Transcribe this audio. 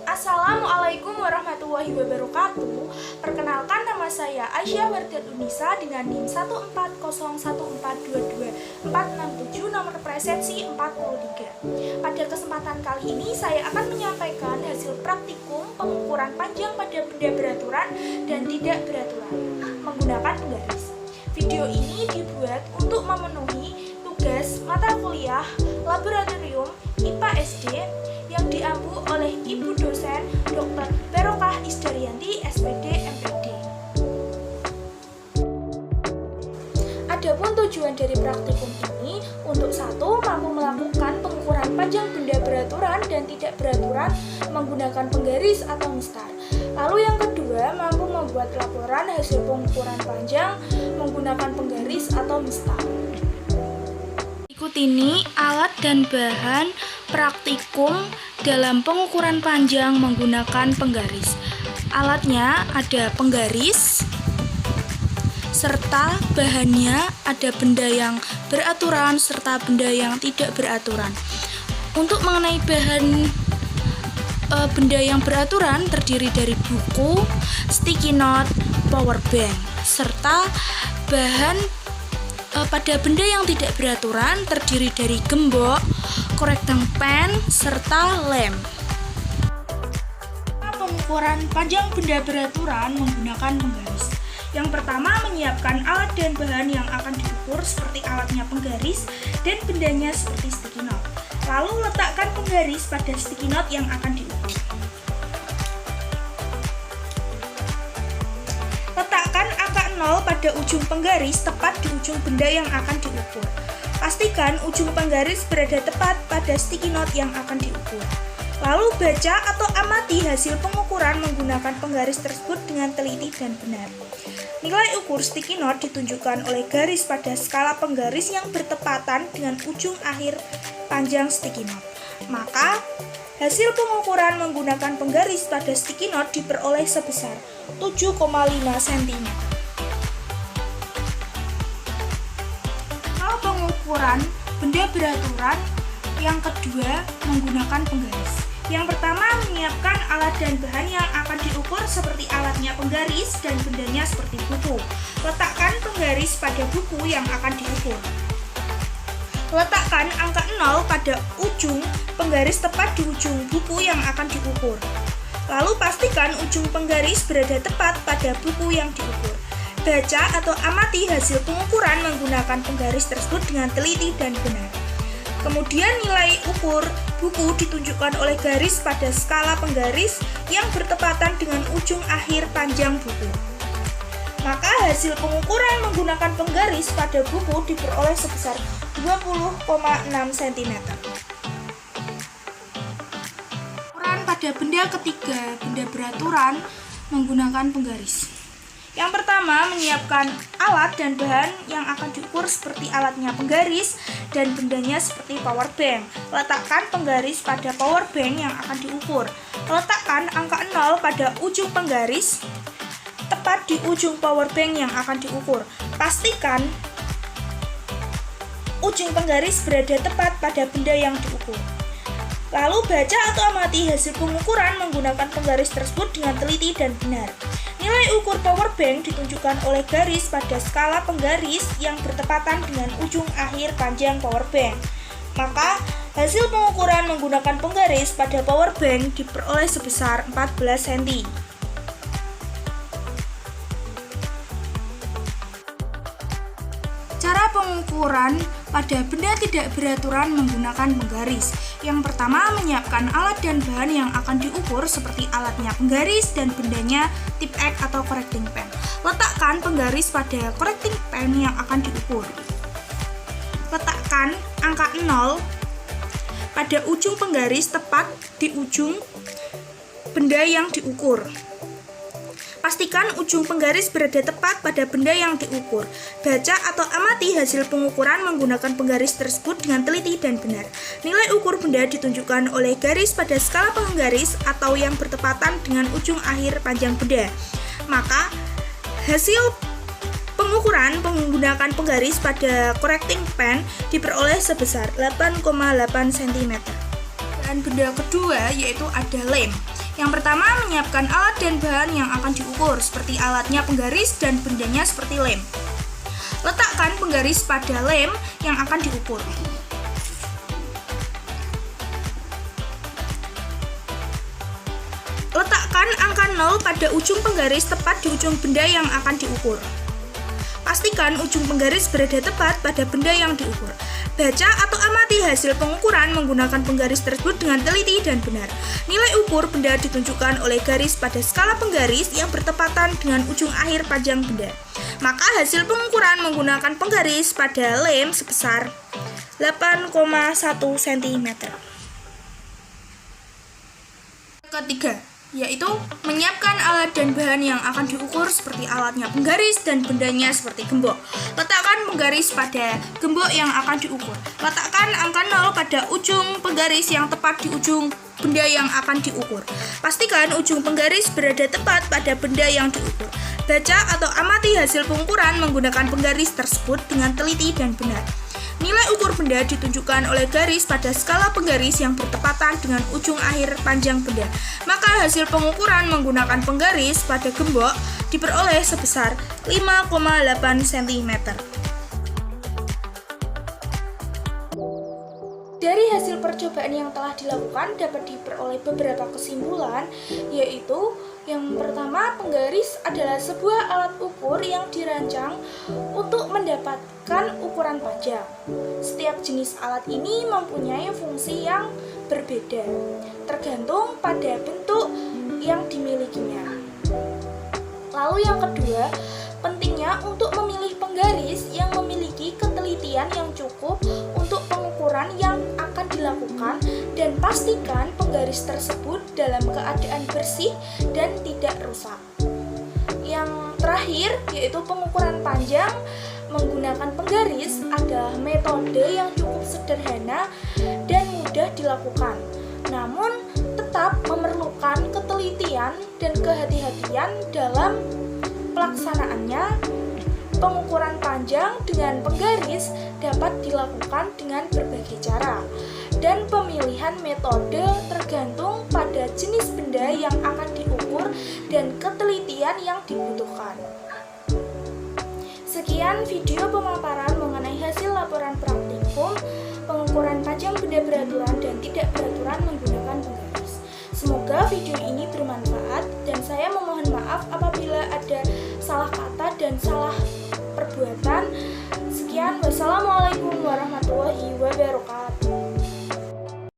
Assalamualaikum warahmatullahi wabarakatuh. Perkenalkan, nama saya Aisyah Wardatunisa dengan NIM 14014224667, nomor presensi 43. Pada kesempatan kali ini saya akan menyampaikan hasil praktikum pengukuran panjang pada benda beraturan dan tidak beraturan menggunakan penggaris. Video ini dibuat untuk memenuhi tugas mata kuliah laboratorium IPA SD yang diampu oleh Ibu dosen Dr. Barokah Isdaryanti, SPD, MPD. Adapun tujuan dari praktikum ini untuk satu, mampu melakukan pengukuran panjang benda beraturan dan tidak beraturan menggunakan penggaris atau mistar. Lalu yang kedua, mampu membuat laporan hasil pengukuran panjang menggunakan penggaris atau mistar. Berikut ini alat dan bahan praktikum dalam pengukuran panjang menggunakan penggaris. Alatnya ada penggaris, serta bahannya ada benda yang beraturan serta benda yang tidak beraturan. Untuk mengenai bahan benda yang beraturan terdiri dari buku, sticky note, power bank, serta bahan pada benda yang tidak beraturan terdiri dari gembok, correcting pen, serta lem. Pengukuran panjang benda beraturan menggunakan penggaris. Yang pertama, menyiapkan alat dan bahan yang akan diukur seperti alatnya penggaris dan bendanya seperti sticky note. Lalu letakkan penggaris pada sticky note yang akan diukur. Letakkan angka 0 pada ujung penggaris tepat di ujung benda yang akan diukur. Pastikan ujung penggaris berada tepat pada sticky note yang akan diukur. Lalu baca atau amati hasil pengukuran menggunakan penggaris tersebut dengan teliti dan benar. Nilai ukur sticky note ditunjukkan oleh garis pada skala penggaris yang bertepatan dengan ujung akhir panjang sticky note. Maka, hasil pengukuran menggunakan penggaris pada sticky note diperoleh sebesar 7,5 cm. Hal pengukuran benda beraturan yang kedua menggunakan penggaris. Yang pertama, menyiapkan alat dan bahan yang akan diukur seperti alatnya penggaris dan bendanya seperti buku. Letakkan penggaris pada buku yang akan diukur. Letakkan angka 0 pada ujung penggaris tepat di ujung buku yang akan diukur. Lalu pastikan ujung penggaris berada tepat pada buku yang diukur. Baca atau amati hasil pengukuran menggunakan penggaris tersebut dengan teliti dan benar. Kemudian nilai ukur buku ditunjukkan oleh garis pada skala penggaris yang bertepatan dengan ujung akhir panjang buku. Maka hasil pengukuran menggunakan penggaris pada buku diperoleh sebesar 20,6 cm. Ukuran pada benda ketiga, benda beraturan menggunakan penggaris. Yang pertama, menyiapkan alat dan bahan yang akan diukur seperti alatnya penggaris dan bendanya seperti power bank. Letakkan penggaris pada power bank yang akan diukur. Letakkan angka 0 pada ujung penggaris tepat di ujung power bank yang akan diukur. Pastikan ujung penggaris berada tepat pada benda yang diukur. Lalu baca atau amati hasil pengukuran menggunakan penggaris tersebut dengan teliti dan benar. Nilai ukur power bank ditunjukkan oleh garis pada skala penggaris yang bertepatan dengan ujung akhir panjang power bank. Maka, hasil pengukuran menggunakan penggaris pada power bank diperoleh sebesar 14 cm. Cara pengukuran pada benda tidak beraturan menggunakan penggaris. Yang pertama, menyiapkan alat dan bahan yang akan diukur seperti alatnya penggaris dan bendanya tip X atau correcting pen. Letakkan penggaris pada correcting pen yang akan diukur. Letakkan angka 0 pada ujung penggaris tepat di ujung benda yang diukur. Pastikan ujung penggaris berada tepat pada benda yang diukur. Baca atau amati hasil pengukuran menggunakan penggaris tersebut dengan teliti dan benar. Nilai ukur benda ditunjukkan oleh garis pada skala penggaris atau yang bertepatan dengan ujung akhir panjang benda. Maka, hasil pengukuran menggunakan penggaris pada correcting pen diperoleh sebesar 8,8 cm. percobaan benda kedua yaitu ada lem. Yang pertama, menyiapkan alat dan bahan yang akan diukur, seperti alatnya penggaris dan bendanya seperti lem. Letakkan penggaris pada lem yang akan diukur. Letakkan angka 0 pada ujung penggaris tepat di ujung benda yang akan diukur. Pastikan ujung penggaris berada tepat pada benda yang diukur. Baca atau amati hasil pengukuran menggunakan penggaris tersebut dengan teliti dan benar. Nilai ukur benda ditunjukkan oleh garis pada skala penggaris yang bertepatan dengan ujung akhir panjang benda. Maka hasil pengukuran menggunakan penggaris pada lem sebesar 8,1 cm. Ketiga, yaitu menyiapkan alat dan bahan yang akan diukur seperti alatnya penggaris dan bendanya seperti gembok. Letakkan penggaris pada gembok yang akan diukur. Letakkan angka 0 pada ujung penggaris yang tepat di ujung benda yang akan diukur. Pastikan ujung penggaris berada tepat pada benda yang diukur. Baca atau amati hasil pengukuran menggunakan penggaris tersebut dengan teliti dan benar. Nilai ukur benda ditunjukkan oleh garis pada skala penggaris yang bertepatan dengan ujung akhir panjang benda. Maka hasil pengukuran menggunakan penggaris pada gembok diperoleh sebesar 5,8 cm. Dari hasil percobaan yang telah dilakukan dapat diperoleh beberapa kesimpulan, yaitu yang pertama, penggaris adalah sebuah alat ukur yang dirancang untuk mendapatkan ukuran panjang. Setiap jenis alat ini mempunyai fungsi yang berbeda, tergantung pada bentuk yang dimilikinya. Lalu yang kedua, pentingnya untuk memilih penggaris yang memiliki ketelitian yang cukup untuk pengukuran yang akan dilakukan dan pastikan penggaris tersebut dalam keadaan bersih dan tidak rusak. Yang terakhir yaitu pengukuran panjang menggunakan penggaris adalah metode yang cukup sederhana dan mudah dilakukan, namun tetap memerlukan ketelitian dan kehati-hatian dalam pelaksanaannya. Pengukuran panjang dengan penggaris dapat dilakukan dengan berbagai cara, dan pemilihan metode tergantung pada jenis benda yang akan diukur dan ketelitian yang dibutuhkan. Sekian video pemaparan mengenai hasil laporan praktikum pengukuran panjang benda beraturan dan